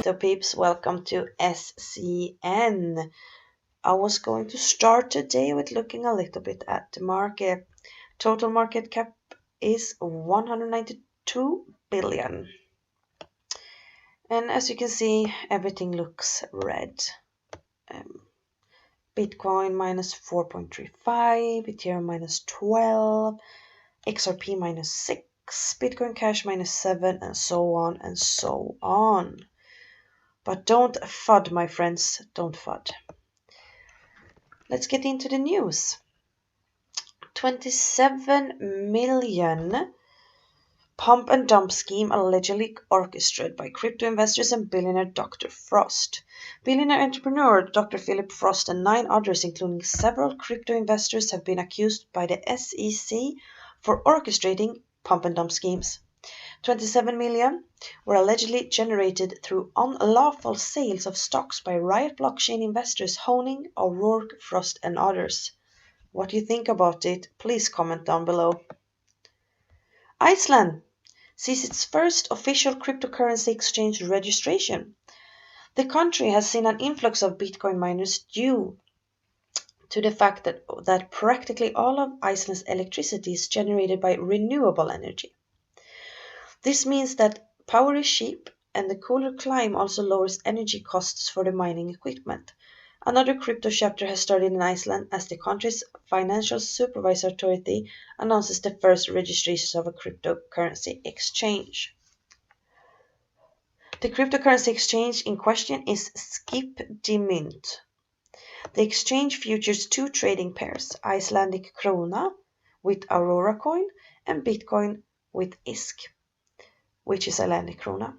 crypto peeps, welcome to SCN. I was going to start today with looking a little bit at the market. Total market cap is 192 billion. And as you can see, everything looks red. Bitcoin minus 4.35, Ethereum minus 12, XRP minus 6, Bitcoin Cash minus 7, and so on and so on. But don't FUD, my friends, don't FUD. Let's get into the news. 27 million pump and dump scheme allegedly orchestrated by crypto investors and billionaire Dr. Frost. Billionaire entrepreneur Dr. Philip Frost and 9 others, including several crypto investors, have been accused by the SEC for orchestrating pump and dump schemes. 27 million were allegedly generated through unlawful sales of stocks by Riot blockchain investors Honing, O'Rourke, Frost, and others. What do you think about it? Please comment down below. Iceland sees its first official cryptocurrency exchange registration. The country has seen an influx of Bitcoin miners due to the fact that practically all of Iceland's electricity is generated by renewable energy. This means that power is cheap, and the cooler climate also lowers energy costs for the mining equipment. Another crypto chapter has started in Iceland as the country's financial supervisory authority announces the first registrations of a cryptocurrency exchange. The cryptocurrency exchange in question is Skip the Mynt. The exchange features 2 trading pairs, Icelandic krona with Aurora coin and Bitcoin with ISK, which is Icelandic krona.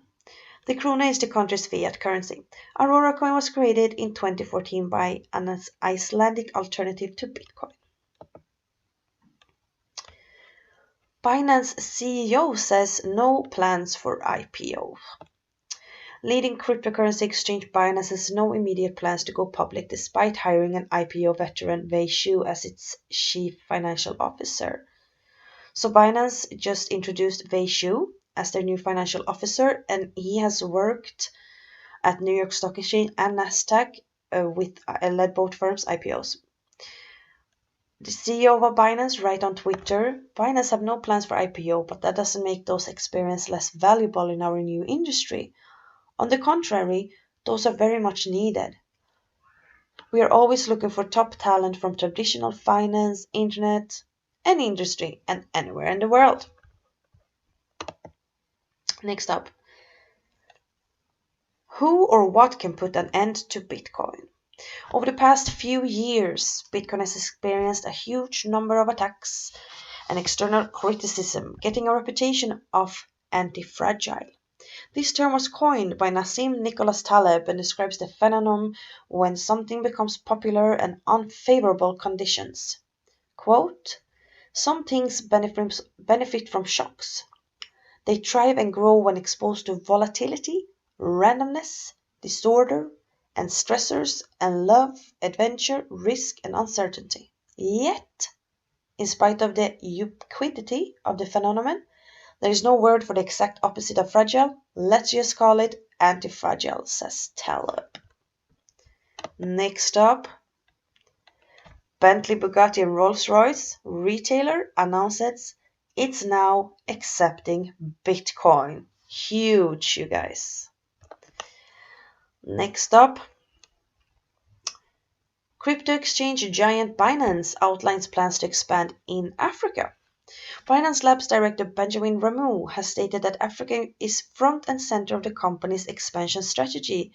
The krona is the country's fiat currency. Aurora coin was created in 2014 by an Icelandic alternative to Bitcoin. Binance CEO says no plans for IPO. Leading cryptocurrency exchange Binance has no immediate plans to go public despite hiring an IPO veteran Wei Shu as its chief financial officer. So Binance just introduced Wei Shu as their new financial officer, and he has worked at New York Stock Exchange and Nasdaq with led both firms' IPOs. The CEO of Binance wrote on Twitter, "Binance have no plans for IPO, but that doesn't make those experiences less valuable in our new industry. On the contrary, those are very much needed. We are always looking for top talent from traditional finance, internet, any industry, and anywhere in the world." Next up. Who or what can put an end to Bitcoin? Over the past few years, Bitcoin has experienced a huge number of attacks and external criticism, getting a reputation of anti-fragile. This term was coined by Nassim Nicholas Taleb and describes the phenomenon when something becomes popular and unfavorable conditions. Quote, "Some things benefit from shocks. They thrive and grow when exposed to volatility, randomness, disorder, and stressors, and love, adventure, risk, and uncertainty. Yet, in spite of the ubiquity of the phenomenon, there is no word for the exact opposite of fragile. Let's just call it anti-fragile," says Taleb. Next up, Bentley, Bugatti, and Rolls-Royce retailer announces it's now accepting Bitcoin. Huge, you guys. Next up, crypto exchange giant Binance outlines plans to expand in Africa. Binance Labs director Benjamin Rameau has stated that Africa is front and center of the company's expansion strategy,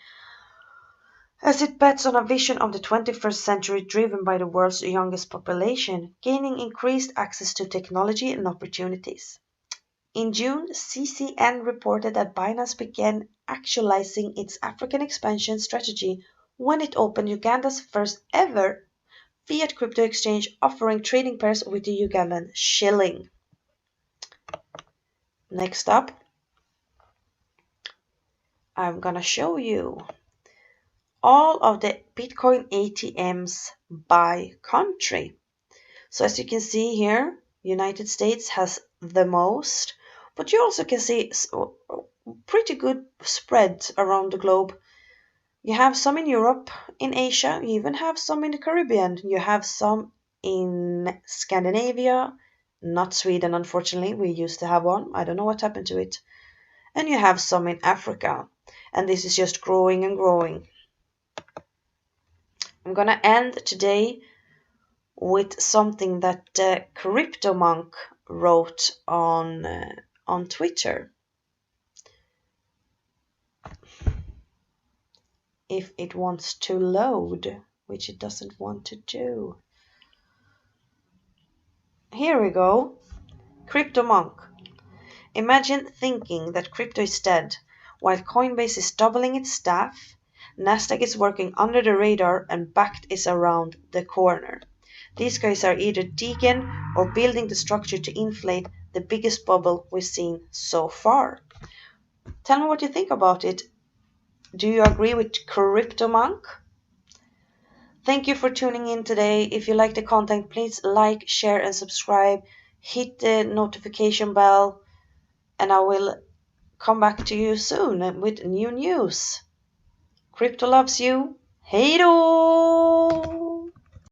as it bets on a vision of the 21st century driven by the world's youngest population, gaining increased access to technology and opportunities. In June, CCN reported that Binance began actualizing its African expansion strategy when it opened Uganda's first ever fiat crypto exchange offering trading pairs with the Ugandan shilling. Next up, I'm gonna show you all of the Bitcoin ATMs by country. So as you can see here, United States has the most, but you also can see pretty good spread around the globe. You have some in Europe, in Asia, you even have some in the Caribbean, you have some in Scandinavia, not Sweden, unfortunately. We used to have one. I don't know what happened to it. And you have some in Africa. And this is just growing and growing. I'm gonna end today with something that Crypto Monk wrote on Twitter. If it wants to load, which it doesn't want to do. Here we go. Crypto Monk. Imagine thinking that crypto is dead, while Coinbase is doubling its staff, Nasdaq is working under the radar, and Bakkt is around the corner. These guys are either digging or building the structure to inflate the biggest bubble we've seen so far. Tell me what you think about it. Do you agree with Crypto Monk? Thank you for tuning in today. If you like the content, please like, share, and subscribe. Hit the notification bell, and I will come back to you soon with new news. Crypto loves you. Hej då!